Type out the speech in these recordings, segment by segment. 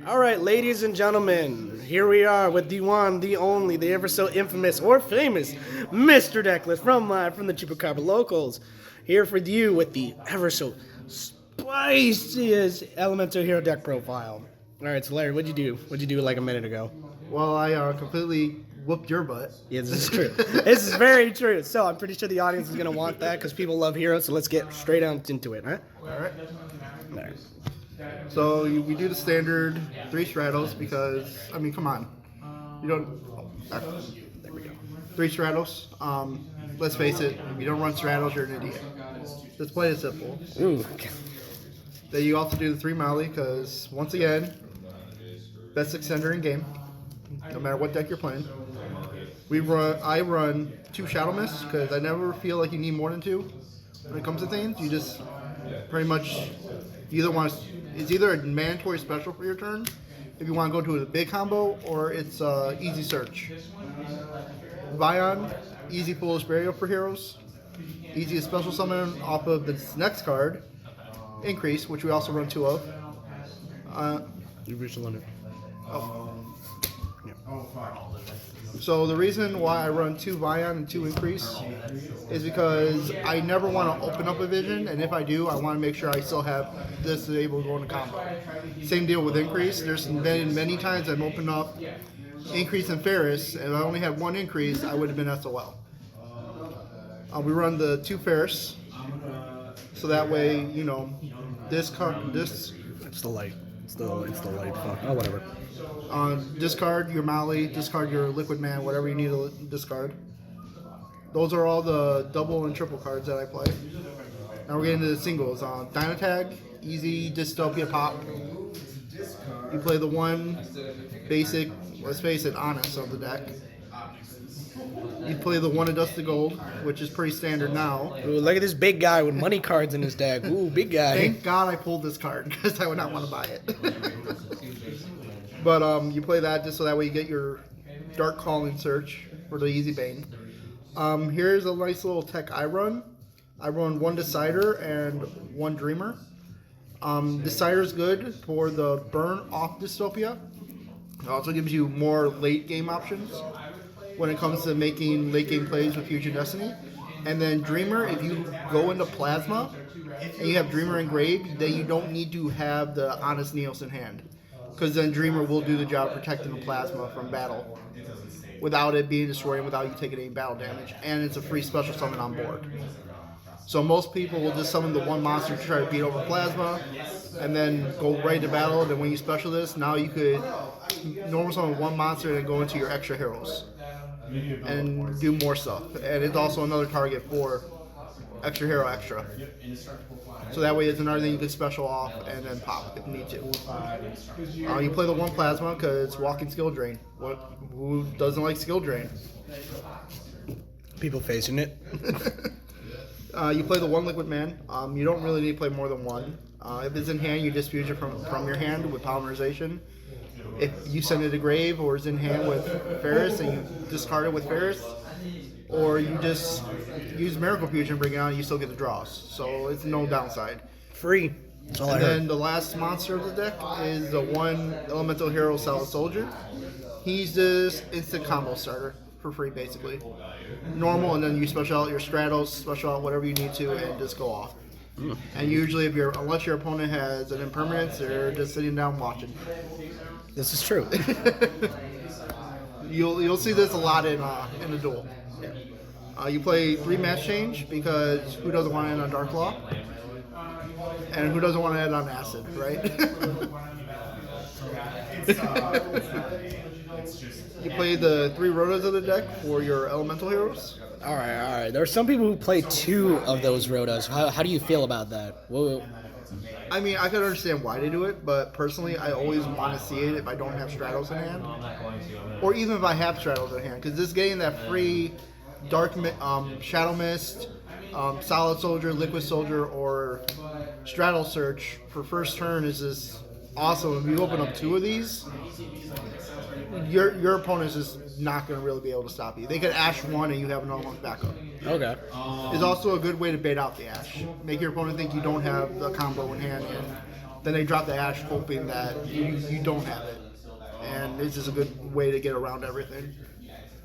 All right, ladies and gentlemen, here we are with the one, the only, the ever so infamous or famous Mr. Decklist from the Chupacabra Locals, here for you with the ever so spiciest Elemental Hero deck profile. All right, so Larry, what'd you do? What'd you do like a minute ago? Well, I completely whooped your butt. Yeah, this is true. This is very true. So I'm pretty sure the audience is gonna want that because people love heroes. So let's get straight on into it, huh? All right. All right. So we do the standard 3 straddles because, I mean, come on. You don't... There we go. 3 straddles. Let's face it, if you don't run straddles, you're an idiot. Just plain and simple. Ooh. Then you also do the 3 Molly because, once again, best extender in game, no matter what deck you're playing. I run 2 Shadow Mists because I never feel like you need more than 2 when it comes to things. You just pretty much it's either a mandatory special for your turn if you want to go to a big combo, or it's easy search. Vion, easy foolish burial for heroes, easy special summon off of this next card, increase, which we also run 2 of. You reached the limit. So the reason why I run 2 Vion and 2 increase is because I never want to open up a vision, and if I do, I want to make sure I still have this able to go into combo. Same deal with increase. There's been many times I've opened up increase and Ferris, and if I only had 1 increase, I would have been SOL. We run the 2 Ferris, so that way, you know, this card, this. It's the light. It's the light. Fuck. Oh, whatever. Discard your Molly, discard your Liquid Man, whatever you need to discard. Those are all the double and triple cards that I play. Now we're getting to the singles. Dynatag, easy dystopia pop. You play the 1 basic, let's face it, honest of the deck. You play the 1 Adjusted Gold, which is pretty standard now. Ooh, look at this big guy with money cards in his deck. Ooh, big guy. Thank God I pulled this card because I would not want to buy it. But you play that just so that way you get your Dark Calling Search for the Easy Bane. Here's a nice little tech I run. I run 1 Decider and 1 Dreamer. Decider is good for the burn off Dystopia. It also gives you more late game options when it comes to making late game plays with Fusion Destiny. And then Dreamer, if you go into Plasma and you have Dreamer engraved, then you don't need to have the Honest Neos in hand. Because then Dreamer will do the job of protecting the Plasma from battle without it being destroyed and without you taking any battle damage. And it's a free special summon on board. So most people will just summon the 1 monster to try to beat over Plasma and then go right to battle. And then when you special this, now you could normal summon 1 monster and then go into your extra heroes and do more stuff. And it's also another target for extra hero extra. So that way it's another thing you can special off and then pop if you need to. You play the 1 Plasma because it's walking skill drain. Who doesn't like skill drain? People facing it. You play the 1 Liquid Man. You don't really need to play more than 1. If it's in hand, you disfuse it from your hand with polymerization. If you send it to grave or is in hand with Ferris and you discard it with Ferris, or you just use Miracle Fusion, bring it out, and you still get the draws. So it's no downside. Free. That's all I And heard. then the last monster of the deck is the 1 Elemental Hero Solid Soldier. He's just instant combo starter for free, basically. Normal, and then you special out your straddles, special out whatever you need to, and just go off. And usually, unless your opponent has an impermanence, they're just sitting down watching. This is true. You'll see this a lot in a duel. You play 3 Match Change because who doesn't want to end on Dark Law? And who doesn't want to end on Acid, right? You play the 3 Rotas of the deck for your Elemental Heroes. All right. There are some people who play 2 of those Rotas. How do you feel about that? Whoa. I mean, I can understand why they do it, but personally, I always want to see it if I don't have Straddles in hand. Or even if I have Straddles in hand, because this getting that free Shadow Mist, Solid Soldier, Liquid Soldier, or Straddle Search for first turn is just awesome. If you open up 2 of these, your opponent's just not going to really be able to stop you. They could Ash 1 and you have another one backup. Okay. It's also a good way to bait out the Ash. Make your opponent think you don't have the combo in hand and then they drop the ash hoping that you don't have it. And it's just a good way to get around everything.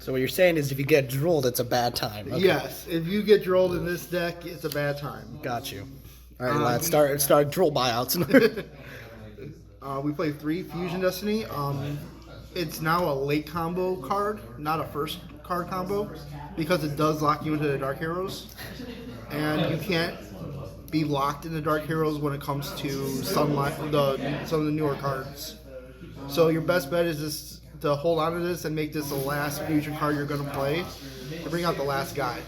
So what you're saying is if you get drooled, it's a bad time. Okay. Yes, if you get drolled in this deck, it's a bad time. Got you. All right, let's start drool buyouts. We play 3 Fusion Destiny. It's now a late combo card, not a first card combo, because it does lock you into the Dark Heroes. And you can't be locked in the Dark Heroes when it comes to Sunlight, some of the newer cards. So your best bet is just to hold on to this and make this the last fusion card you're going to play to bring out the last guy,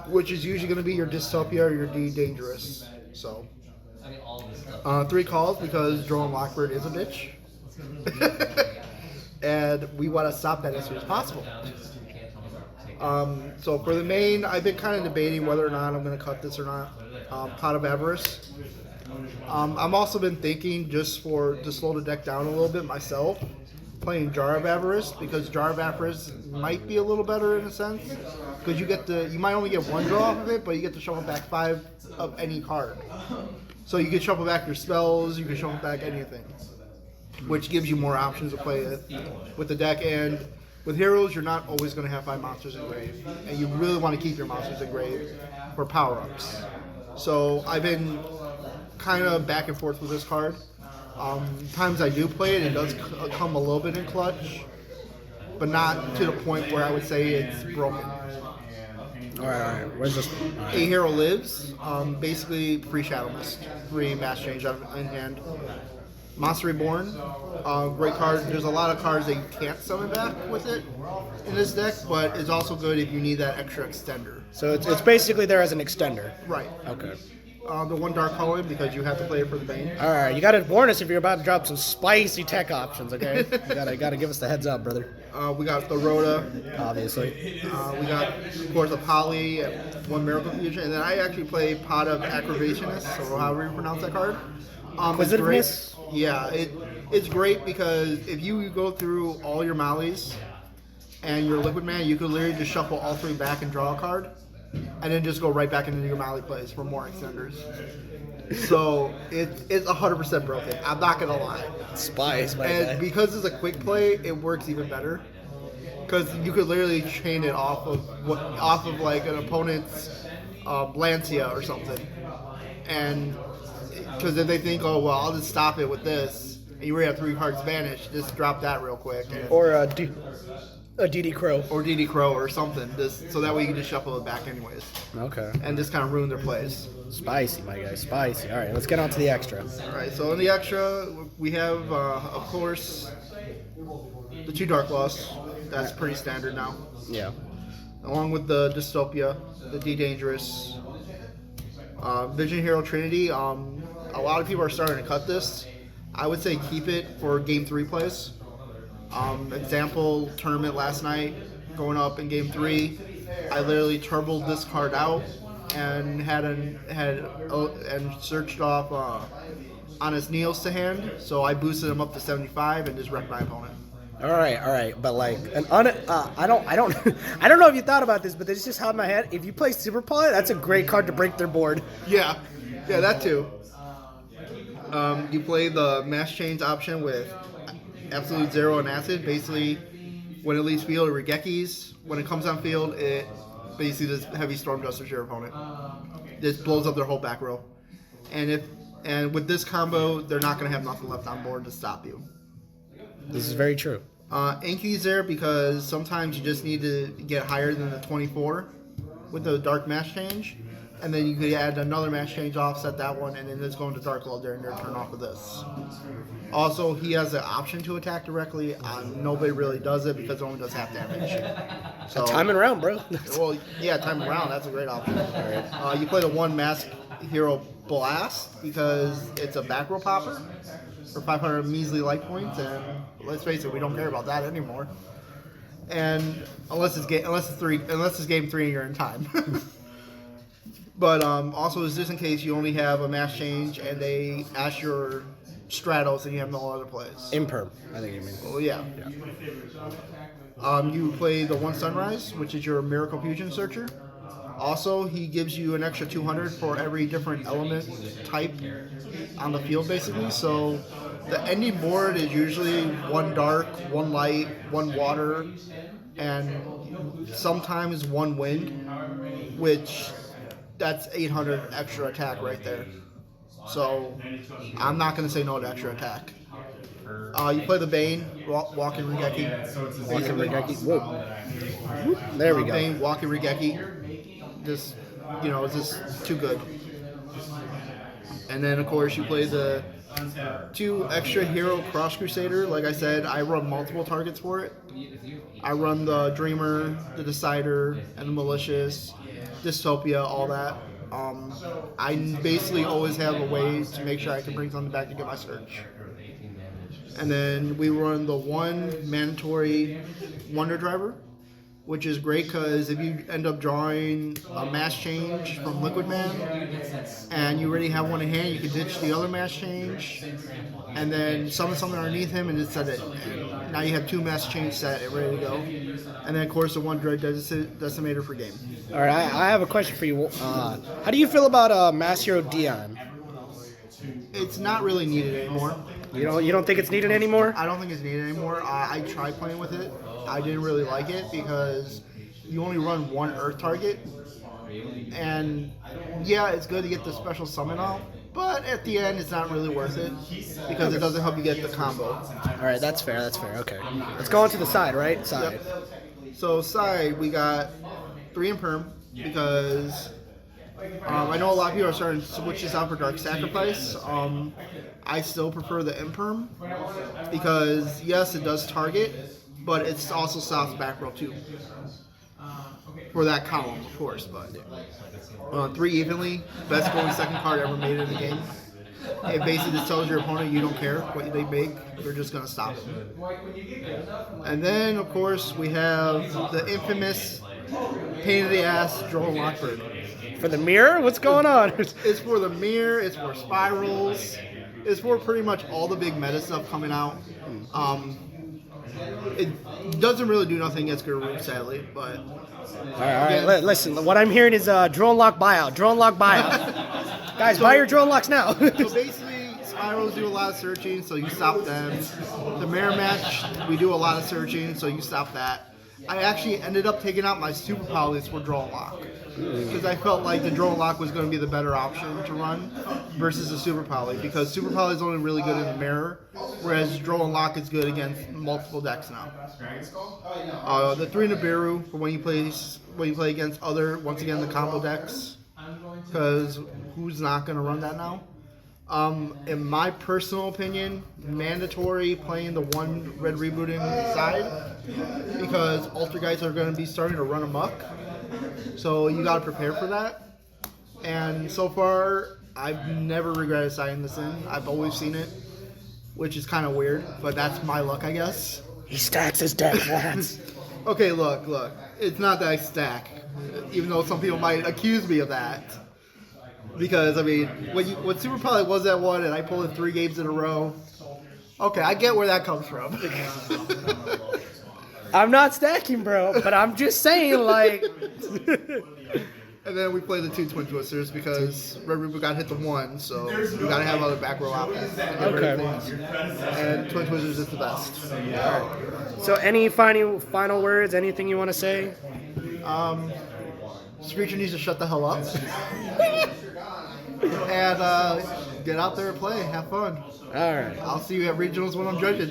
which is usually going to be your Dystopia or your D Dangerous. So 3 calls because Drone Lockbird is a bitch. And we want to stop that as soon as possible. So for the main, I've been kind of debating whether or not I'm going to cut this or not. Pot of Avarice. I've also been thinking to slow the deck down a little bit myself, playing Jar of Avarice, because Jar of Avarice might be a little better in a sense, because you might only get 1 draw off of it, but you get to shuffle back 5 of any card. So you can shuffle back your spells, you can shuffle back anything, which gives you more options to play with the deck. And with heroes, you're not always going to have 5 monsters in grave, and you really want to keep your monsters in grave for power-ups. So I've been kind of back and forth with this card. Times I do play it does come a little bit in clutch, but not to the point where I would say it's broken. All right. Where's this? A Hero Lives, basically free Shadow Mist, free Mass Change in hand. Monster Reborn, great card. There's a lot of cards that you can't summon back with it in this deck, but it's also good if you need that extra extender. So it's basically there as an extender. Right. Okay. The 1 Dark Hallway because you have to play it for the Bane. All right, you gotta warn us if you're about to drop some spicy tech options. Okay, you gotta give us the heads up, brother. We got the Rhoda, Obviously. we got, of course, a Poly, and 1 Miracle Fusion, and then I actually play Pot of Aggravationist, or however you pronounce that card. Inquisitiveness? Yeah, it's great because if you go through all your Mollies and your Liquid Man, you could literally just shuffle all 3 back and draw a card, and then just go right back into your Molly plays for more extenders. So it's 100% broken. I'm not gonna lie. Spice, my And guy. because it's a quick play, it works even better. Because you could literally chain it off of like an opponent's Lancia or something, and because if they think, oh well, I'll just stop it with this, and you already have 3 cards vanished, just drop that real quick. Or a DD Crow. Or DD Crow or something, so that way you can just shuffle it back anyways, Okay. and just kind of ruin their plays. Spicy, my guy. Spicy. All right, let's get on to the extra. Alright, so in the extra, we have, of course, the 2 Dark Loss. That's pretty standard now. Yeah. Along with the Dystopia, the D Dangerous, Vision Hero Trinity. A lot of people are starting to cut this. I would say keep it for Game 3 plays. Example, tournament last night, going up in Game 3, I literally turbled this card out and and searched off Honest Neos to hand, so I boosted him up to 75 and just wrecked my opponent. All right, but like I don't I don't know if you thought about this, but this just how in my head. If you play Super Poly, that's a great card to break their board. Yeah, that too. You play the Mass Chains option with Absolute Zero and Acid. Basically, when it leaves field, it Regekis. When it comes on field, it basically just Heavy Storm Dusters your opponent. Just blows up their whole back row. And with this combo, they're not going to have nothing left on board to stop you. This is very true. Inky's there because sometimes you just need to get higher than the 24 with the Dark Mass Change. And then you could add another Mass Change, offset that one, and then just go into Dark Law during their turn off of this. Also, he has the option to attack directly. Nobody really does it because it only does half damage. So Time and round, bro. well, yeah, time around. That's a great option. You play the 1 Mask Hero Blast because it's a back row popper for 500 measly life points, and let's face it, we don't care about that anymore. And unless it's game 3 and you're in time. But also, is just in case you only have a Mass Change and they ask your Stratos and you have no other plays. Imperm, I think you mean. Well, yeah. You play the 1 Sunrise, which is your Miracle Fusion Searcher. Also, he gives you an extra 200 for every different element type on the field, basically. So the ending board is usually one dark, one light, one water, and sometimes one wind, which that's 800 extra attack right there. So I'm not going to say no to extra attack. You play the Bane, Walking Regeki. Walking Regeki. Whoa. Whoop, there we go. Bane, Walking Regeki. Just, it's just too good. And then, of course, you play the 2 extra hero Cross Crusader. Like I said, I run multiple targets for it. I run the Dreamer, the Decider, and the Malicious, Dystopia, all that. I basically always have a way to make sure I can bring something back to get my search. And then we run the 1 mandatory Wonder Driver, which is great because if you end up drawing a mass change from Liquid Man and you already have one in hand, you can ditch the other mass change and then summon something underneath him and just set it. And now you have 2 mass change set and ready to go. And then, of course, the 1 Dread Decimator for game. All right, I have a question for you. How do you feel about Mass Hero Dion? It's not really needed anymore. You don't think it's needed anymore? I don't think it's needed anymore. I tried playing with it. I didn't really like it because you only run 1 Earth target. And yeah, it's good to get the special summon out, but at the end it's not really worth it because it doesn't help you get the combo. All right, that's fair. Okay. Let's go on to the side, right? Side. Yep. So side, we got 3 Imperm because I know a lot of people are starting to switch this out for Dark Sacrifice. I still prefer the Imperm because yes, it does target, but it's also stops back row too. For that column, of course, but 3 evenly, best going second card ever made in the game. It basically just tells your opponent you don't care what they make, you're just going to stop it. And then, of course, we have the infamous pain in the ass Joel Lockford. For the mirror? What's going on? It's for the mirror, it's for spirals, it's for pretty much all the big meta stuff coming out. It doesn't really do nothing against Guru, sadly, but... All right. Listen, what I'm hearing is drone lock buyout. Guys, buy your drone locks now. So basically, spirals do a lot of searching, so you stop them. The mirror match, we do a lot of searching, so you stop that. I actually ended up taking out my super polys for drone lock because I felt like the drone lock was going to be the better option to run versus the super poly because super poly is only really good in the mirror, whereas drone lock is good against multiple decks now. The 3 Nibiru for when you play against other, once again, the combo decks, because who's not going to run that now? In my personal opinion, mandatory playing the 1 red rebooting side because Alter guys are going to be starting to run amok. So you got to prepare for that. And so far, I've never regretted signing this in. I've always seen it, which is kind of weird, but that's my luck, I guess. He stacks his deck, lads. Okay, look. It's not that I stack, even though some people might accuse me of that. Because, I mean, when Super Poly was that one and I pulled in 3 games in a row, okay, I get where that comes from. I'm not stacking, bro, but I'm just saying, like... And then we play the 2 Twin Twisters because Red Reboot got hit the 1, so we got to have other back row options. Okay. And Twin Twisters is the best. So any final words, anything you want to say? Screecher needs to shut the hell up. And get out there and play. Have fun. All right. I'll see you at regionals when I'm judging.